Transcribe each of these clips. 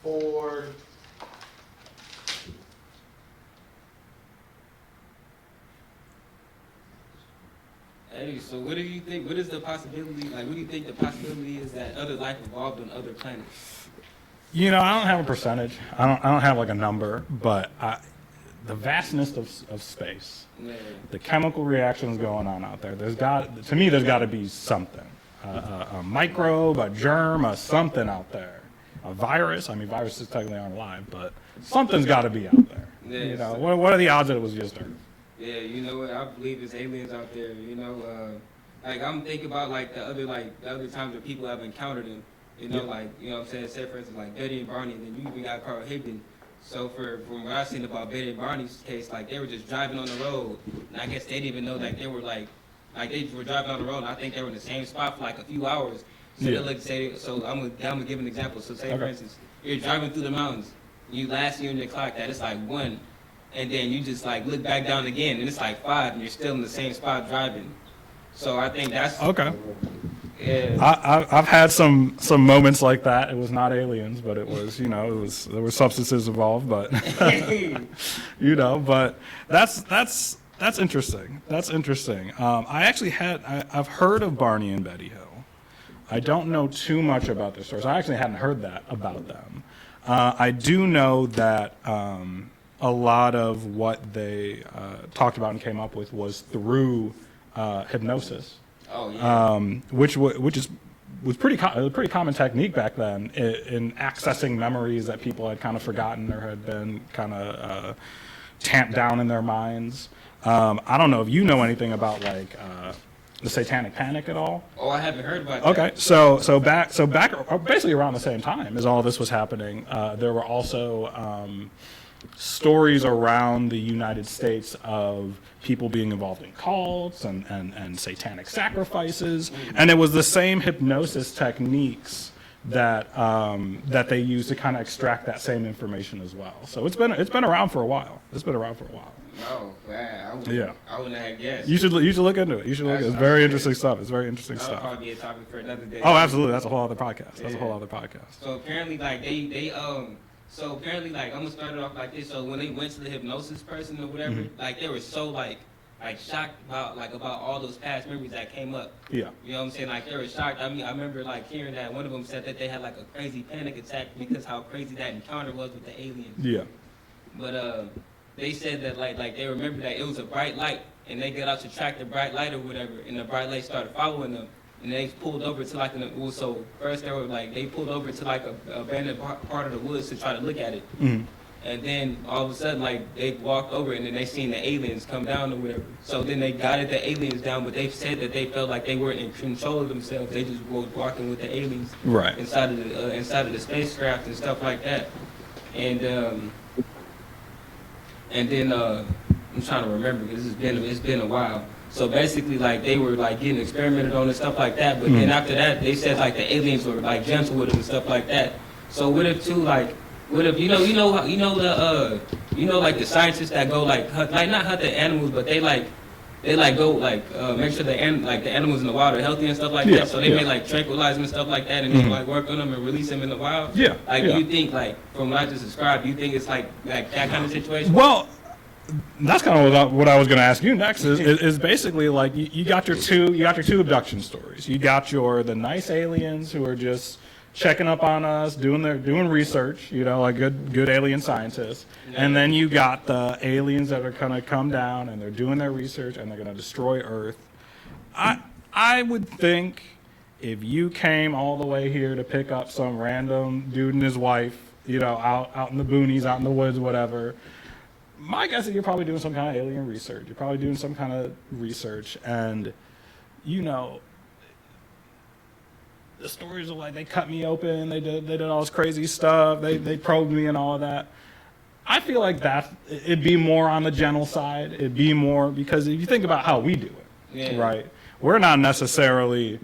for Hey, so what do you think? What is the possibility? Like, what do you think the possibility is that other life evolved on other planets? You know, I don't have a percentage. I don't have like a number, but the vastness of space, Yeah. the chemical reactions going on out there. There's got to be something, a microbe, a germ, a something out there, a virus. I mean, viruses technically aren't alive, but something's got to be out there. Yeah, You know, so- what are the odds that it was just Earth? Yeah, you know what? I believe there's aliens out there. Like I'm thinking about like the other times that people have encountered them. You know, Yeah. like what I'm saying, say for instance like Betty and Barney, and then you even got Carl Higdon. So from what I've seen about Betty and Barney's case, like they were just driving on the road, and I guess they didn't even know like they were like they were driving on the road, and I think they were in the same spot for like a few hours. So Yeah. they like say, so I'm gonna give an example. So say for Okay. instance, you're driving through the mountains, you last year in your clock that it's like 1. And then you just like look back down again, and it's like 5, and you're still in the same spot driving. So I think that's Okay. yeah. I've had some moments like that. It was not aliens, but it was, you know, there were substances involved, but you know, but that's interesting. That's interesting. I've heard of Barney and Betty Hill. I don't know too much about their stories. I actually hadn't heard that about them. I do know that a lot of what they talked about and came up with was through hypnosis. Oh yeah. Which was pretty a pretty common technique back then in accessing memories that people had kind of forgotten or had been kind of tamped down in their minds. I don't know if you know anything about like the Satanic Panic at all. Oh, I haven't heard about that. Okay, so back basically around the same time as all this was happening, there were also stories around the United States of people being involved in cults and satanic sacrifices, and it was the same hypnosis techniques that that they used to kind of extract that same information as well. So it's been around for a while. Oh, wow. Yeah. I wouldn't have guessed. You should look into it. You should look. It's very interesting stuff. It's very interesting That'll stuff. probably be a topic for another day. Oh, absolutely. That's a whole other podcast. So apparently, like so apparently, like I'm gonna start it off like this. So when they went to the hypnosis person or whatever, like they were so like shocked about all those past memories that came up. Yeah. You know what I'm saying? Like they were shocked. I mean, I remember like hearing that one of them said that they had like a crazy panic attack because how crazy that encounter was with the aliens. Yeah. But they said that like they remember that it was a bright light, and they got out to track the bright light or whatever, and the bright light started following them. And they pulled over to like so first they pulled over to like a abandoned part of the woods to try to look at it. Mm-hmm. And then all of a sudden like they walked over and then they seen the aliens come down or whatever. So then they guided the aliens down, but they said that they felt like they weren't in control of themselves. They just were walking with the aliens Right. inside of the spacecraft and stuff like that. And then I'm trying to remember because it's been a while. So basically, like they were like getting experimented on and stuff like that. But then after that, they said like the aliens were like gentle with them and stuff like that. So what if like the scientists that go like not hunt the animals, but they go make sure the animals in the wild are healthy and stuff like that. So they may like tranquilize them and stuff like that, and then like work on them and release them in the wild. Yeah. Like yeah. do you think like from what I just described, do you think it's like that kind of situation? Well, that's kind of what I was going to ask you next. Is basically like you got your two abduction stories. You got the nice aliens who are just checking up on us, doing research. You know, like good alien scientists. And then you got the aliens that are going to come down and they're doing their research and they're going to destroy Earth. I would think if you came all the way here to pick up some random dude and his wife, you know, out in the boonies, out in the woods, whatever. My guess is you're probably doing some kind of alien research. You're probably doing some kind of research, and you know, the stories of like they cut me open, they did all this crazy stuff, they probed me and all of that. I feel like it'd be more on the gentle side. It'd be more because if you think about how we do it, right? We're not necessarily,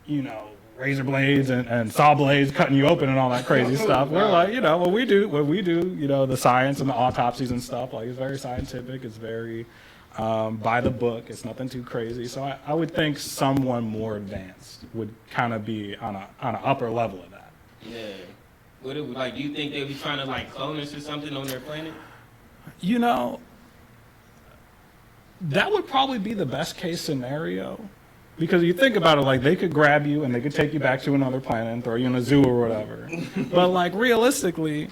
you know, razor blades and saw blades cutting you open and all that crazy stuff. We're like, you know, what we do, you know, the science and the autopsies and stuff, like it's very scientific, it's very by the book, it's nothing too crazy. So I would think someone more advanced would kind of be on an upper level of that. Yeah. What it, like, do you think they be trying to like clone us or something on their planet? You know, that would probably be the best case scenario. Because you think about it, like, they could grab you and they could take you back to another planet and throw you in a zoo or whatever. But, like, realistically,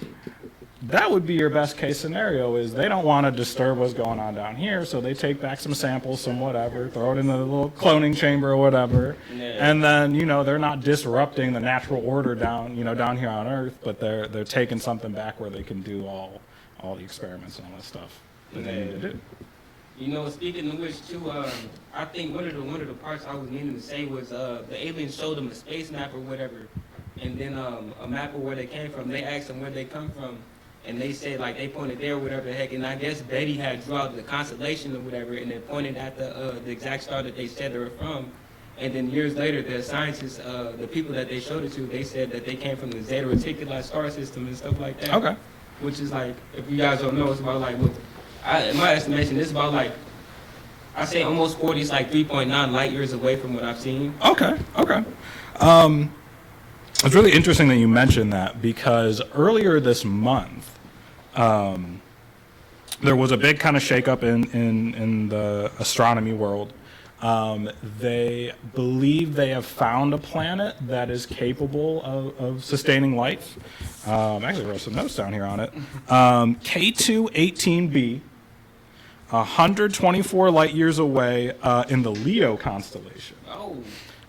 that would be your best case scenario, is they don't want to disturb what's going on down here, so they take back some samples, some whatever, throw it in the little cloning chamber or whatever. Yeah. And then, you know, they're not disrupting the natural order down, you know, down here on Earth, but they're taking something back where they can do all the experiments and all that stuff that they need to do. You know, speaking of which, too, I think one of the parts I was meaning to say was the aliens showed them a space map or whatever, and then a map of where they came from. They asked them where they come from, and they said like they pointed there, whatever the heck. And I guess Betty had drawn the constellation or whatever, and then pointed at the exact star that they said they were from. And then years later, the scientists, the people that they showed it to, they said that they came from the Zeta Reticuli star system and stuff like that. Okay. Which is like, if you guys don't know, it's about like, look, in my estimation, it's about like, I say almost 40, it's like 3.9 light years away from what I've seen. Okay. It's really interesting that you mentioned that, because earlier this month, there was a big kind of shakeup in the astronomy world. They believe they have found a planet that is capable of sustaining life. I actually wrote some notes down here on it. K2-18b, 124 light years away in the Leo constellation. Oh.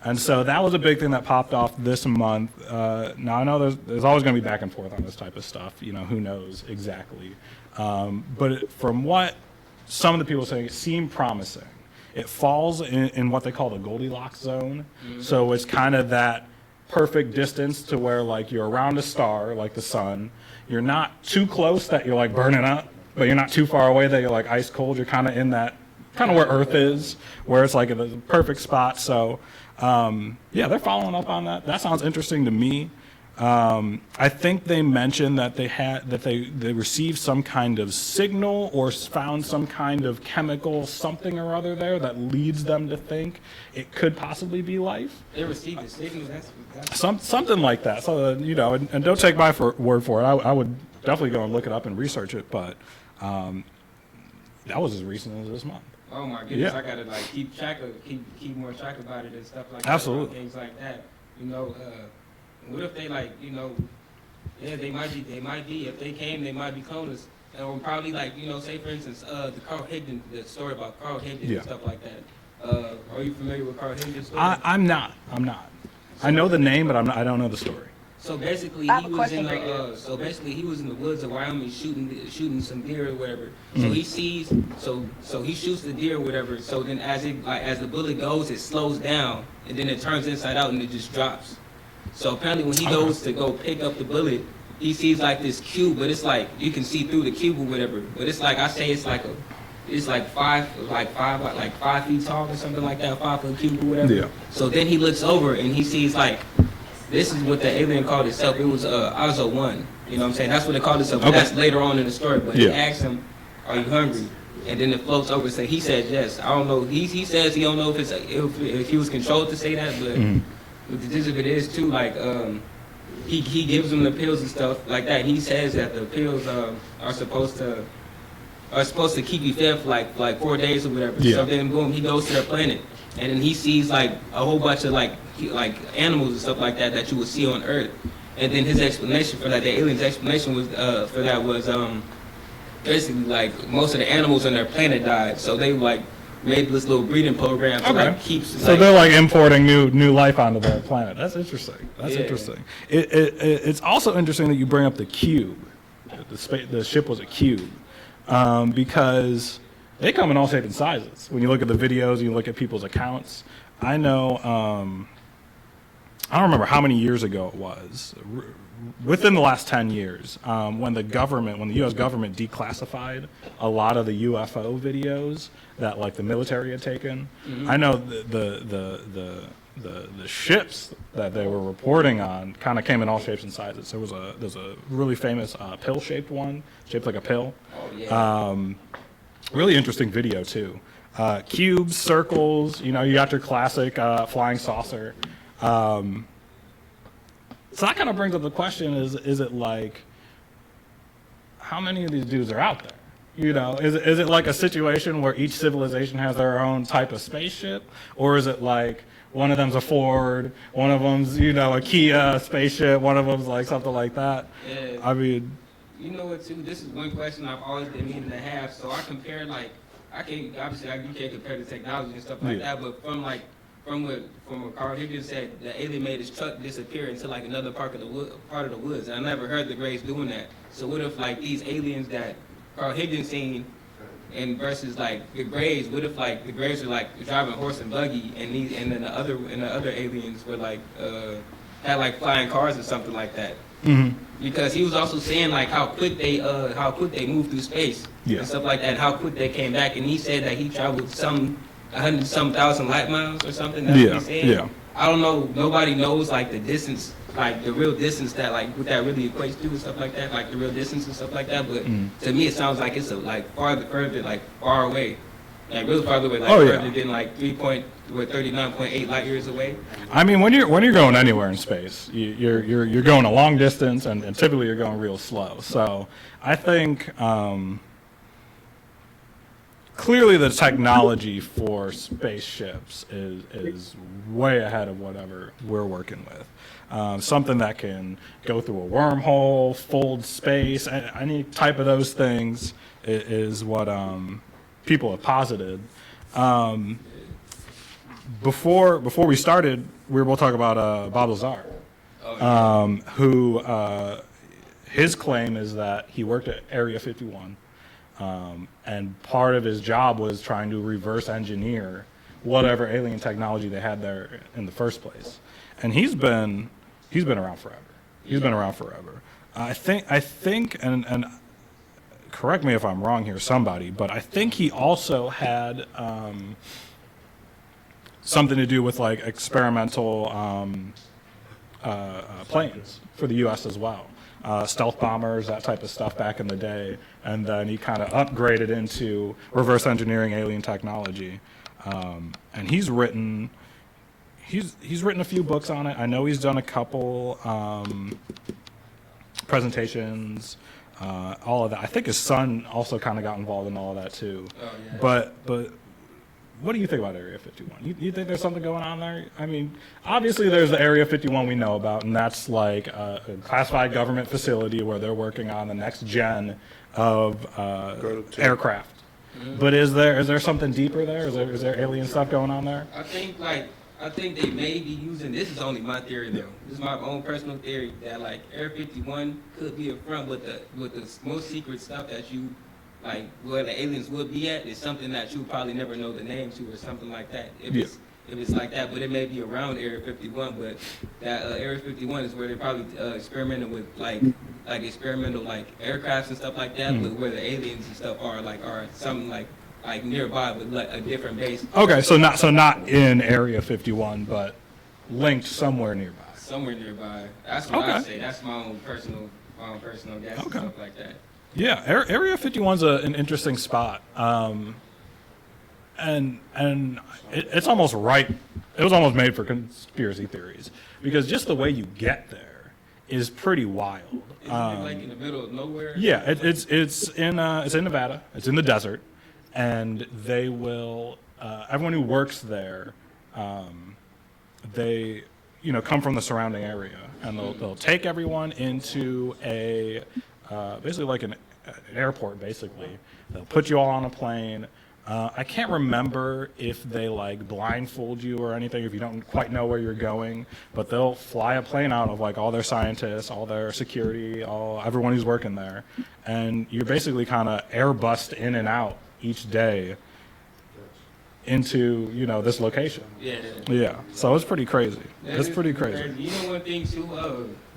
And so that was a big thing that popped off this month. Now I know there's always going to be back and forth on this type of stuff. You know, who knows exactly. But from what some of the people say, it seemed promising. It falls in what they call the Goldilocks zone. Mm-hmm. So it's kind of that perfect distance to where, like, you're around a star, like the sun. You're not too close that you're like burning up, but you're not too far away that you're like ice cold. You're kind of in that, kind of where Earth is, where it's like a perfect spot. So yeah, they're following up on that. That sounds interesting to me. I think they mentioned that they received some kind of signal or found some kind of chemical something or other there that leads them to think it could possibly be life. They received a signal. That's Something like that. So you know, and don't take my word for it. I would definitely go and look it up and research it. But that was as recent as this month. Oh my goodness! Yeah. I gotta like keep more track about it and stuff like that. Absolutely. Things like that. You know. What if they like, you know, yeah, they might be, if they came, they might be cloners. Or probably like, you know, say for instance, the Carl Higdon, the story about Carl Higdon and stuff like that. Are you familiar with Carl Higdon's story? I'm not. I know the name, but I don't know the story. So basically, he was in the woods of Wyoming shooting some deer or whatever. Mm. So he sees, so he shoots the deer or whatever. So then as the bullet goes, it slows down, and then it turns inside out and it just drops. So apparently when he goes to go pick up the bullet, he sees like this cube, but it's like, you can see through the cube or whatever. But it's like, I say it's like 5 feet tall or something like that, 5 foot cube or whatever. Yeah. So then he looks over and he sees like, this is what the alien called itself. It was Azo 1. You know what I'm saying? That's what they called itself. But that's later on in the story. But he asks him, are you hungry? And then it floats over and say, he said yes. I don't know. He says he don't know if he was controlled to say that, but But the gist of it is too, like he gives them the pills and stuff like that. He says that the pills are supposed to keep you fed for like 4 days or whatever. Yeah. So then boom, he goes to their planet, and then he sees like a whole bunch of like animals and stuff like that you would see on Earth. And then his explanation for that, the alien's explanation was for that was basically like most of the animals on their planet died, so they like made this little breeding program to like keep. So they're like importing new life onto their planet. That's interesting. Interesting. It's also interesting that you bring up the cube. The ship was a cube because they come in all shapes and sizes. When you look at the videos, you look at people's accounts. I know. I don't remember how many years ago it was. Within the last 10 years, when the U.S. government declassified a lot of the UFO videos that like the military had taken, I know the ships that they were reporting on kind of came in all shapes and sizes. There's a really famous pill-shaped one, shaped like a pill. Oh, yeah. Really interesting video too. Cubes, circles. You know, you got your classic flying saucer. So that kind of brings up the question: is it like, how many of these dudes are out there? You know, is it like a situation where each civilization has their own type of spaceship, or is it like one of them's a Ford, one of them's, you know, a Kia spaceship, one of them's like something like that? Yeah. I mean, You know what, too? This is one question I've always been meaning to have. So I compare, like, you can't compare the technology and stuff like that, but from what Carl Higgins said, the alien made his truck disappear into like another part of the woods. And I never heard the Greys doing that. So what if like these aliens that Carl Higgins seen, and versus like the Greys, what if like the Greys are like driving horse and buggy, and then the other aliens were like had like flying cars or something like that? mm-hmm. Because he was also saying like how quick they moved through space and stuff like that, how quick they came back, and he said that he traveled 100-some thousand light miles or something. That's what he said. Yeah. I don't know. Nobody knows like the distance, like the real distance that like what that really equates to and stuff like that, like the real distance and stuff like that. But to me, it sounds like it's further, like far away, like really farther away, like further than like 39.8 light years away. I mean, when you're going anywhere in space, you're going a long distance, and typically you're going real slow. So I think clearly the technology for spaceships is way ahead of whatever we're working with. Something that can go through a wormhole, fold space, any type of those things is what people have posited. Before we started, we were both talking about Bob Lazar, who his claim is that he worked at Area 51, and part of his job was trying to reverse engineer whatever alien technology they had there in the first place. And he's been around forever. He's been around forever. I think, and correct me if I'm wrong here, somebody, but I think he also had something to do with like experimental planes for the U.S. as well, stealth bombers, that type of stuff back in the day, and then he kind of upgraded into reverse engineering alien technology, and he's written a few books on it. I know he's done a couple presentations, all of that. I think his son also kind of got involved in all of that too. Oh, yeah. But what do you think about Area 51? You think there's something going on there? I mean, obviously there's the Area 51 we know about, and that's like a classified government facility where they're working on the next gen of aircraft. Mm-hmm. But is there something deeper there? Is there alien stuff going on there? I think they may be using, this is only my theory though, this is my own personal theory, that like Area 51 could be a front with the most secret stuff that you, like where the aliens would be at, is something that you probably never know the name to or something like that. If it's like that, but it may be around Area 51, but that Area 51 is where they probably experimented with like experimental like aircrafts and stuff like that, but where the aliens and stuff are something like nearby with like a different base. Okay, so not in Area 51, but linked somewhere nearby. Somewhere nearby. That's what I say. That's my own personal guess and stuff like that. Yeah, Area 51's an interesting spot, and it's almost right. It was almost made for conspiracy theories because just the way you get there is pretty wild. Is it like in the middle of nowhere? Yeah, it's in Nevada. It's in the desert. And they will, everyone who works there, they, come from the surrounding area, and they'll take everyone into a, basically like an airport, basically. They'll put you all on a plane. I can't remember if they like blindfold you or anything if you don't quite know where you're going, but they'll fly a plane out of like all their scientists, all their security, everyone who's working there, and you're basically kind of airbussed in and out each day into this location. Yeah. So it's pretty crazy. It's pretty crazy. You know one thing too.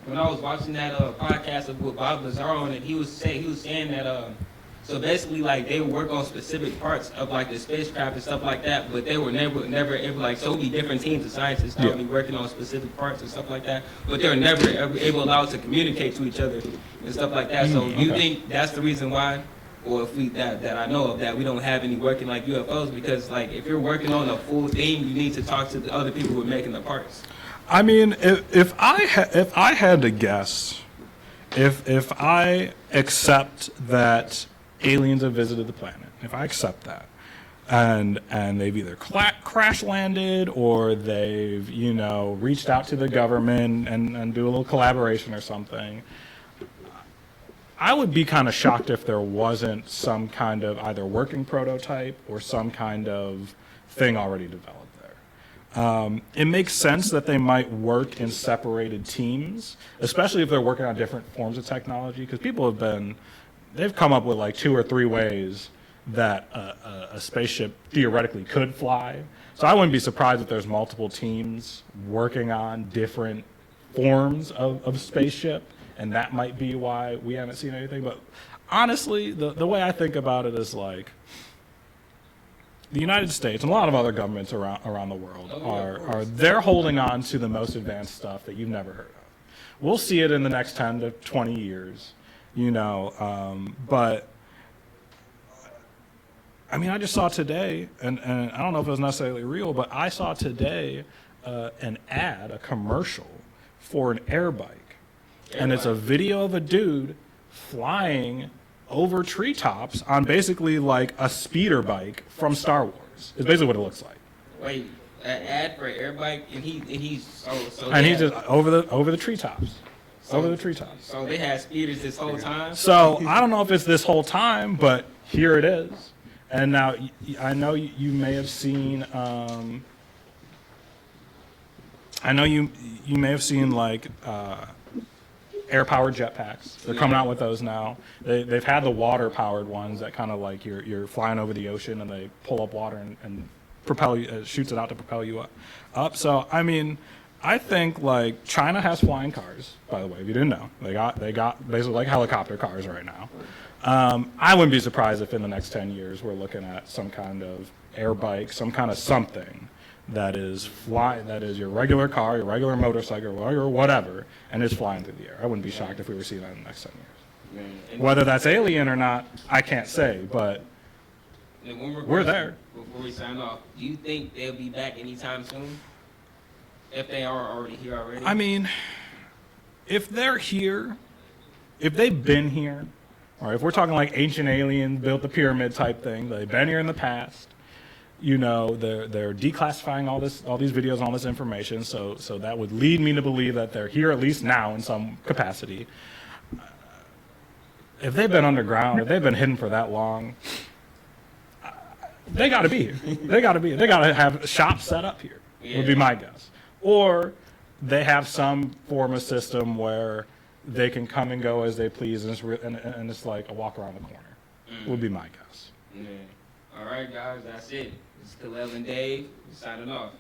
When I was watching that podcast with Bob Lazar on it, he was saying that so basically like they would work on specific parts of like the spacecraft and stuff like that, but they were never able, like, so it would be different teams of scientists that would be working on specific parts and stuff like that, but they were never ever able allowed to communicate to each other and stuff like that. So you think that's the reason why? Or if we that I know of, that we don't have any working like UFOs, because like if you're working on a full thing, you need to talk to the other people who are making the parts. I mean, if I had to guess, if I accept that aliens have visited the planet, if I accept that, and they've either crash landed or they've reached out to the government and do a little collaboration or something, I would be kind of shocked if there wasn't some kind of either working prototype or some kind of thing already developed there. It makes sense that they might work in separated teams, especially if they're working on different forms of technology, because people they've come up with like 2 or 3 ways that a spaceship theoretically could fly. So I wouldn't be surprised if there's multiple teams working on different forms of spaceship, and that might be why we haven't seen anything. But honestly, the way I think about it is like the United States and a lot of other governments around the world they're holding on to the most advanced stuff that you've never heard of. We'll see it in the next 10 to 20 years, but I mean, I just saw today, and I don't know if it was necessarily real, but I saw today an ad, a commercial for an air bike. And it's a video of a dude flying over treetops on basically like a speeder bike from Star Wars. It's basically what it looks like. Wait, an ad for an air bike, and he's just over the treetops. Over the treetops. So they had speeders this whole time? So I don't know if it's this whole time, but here it is. And now I know you may have seen. I know you may have seen like air-powered jetpacks. They're coming out with those now. They've had the water-powered ones that kind of like you're flying over the ocean and they pull up water and propel you, shoots it out to propel you up. So I mean, I think like China has flying cars. By the way, if you didn't know, they got basically like helicopter cars right now. I wouldn't be surprised if in the next 10 years we're looking at some kind of air bike, some kind of something that is your regular car, your regular motorcycle, or whatever, and is flying through the air. I wouldn't be shocked if we were seeing that in the next 10 years. Whether that's alien or not, I can't say, but we're there. Before we sign off, do you think they'll be back anytime soon? If they are already here already? I mean, if they're here, if they've been here, or if we're talking like ancient aliens built the pyramid type thing, they've been here in the past. They're declassifying all these videos and all this information, so that would lead me to believe that they're here at least now in some capacity. If they've been underground, if they've been hidden for that long, they got to be here. They got to have shops set up here. Would be my guess. Or they have some form of system where they can come and go as they please, and it's like a walk around the corner. Would be my guess. Yeah. All right, guys, that's it. It's Khalil and Dave signing off.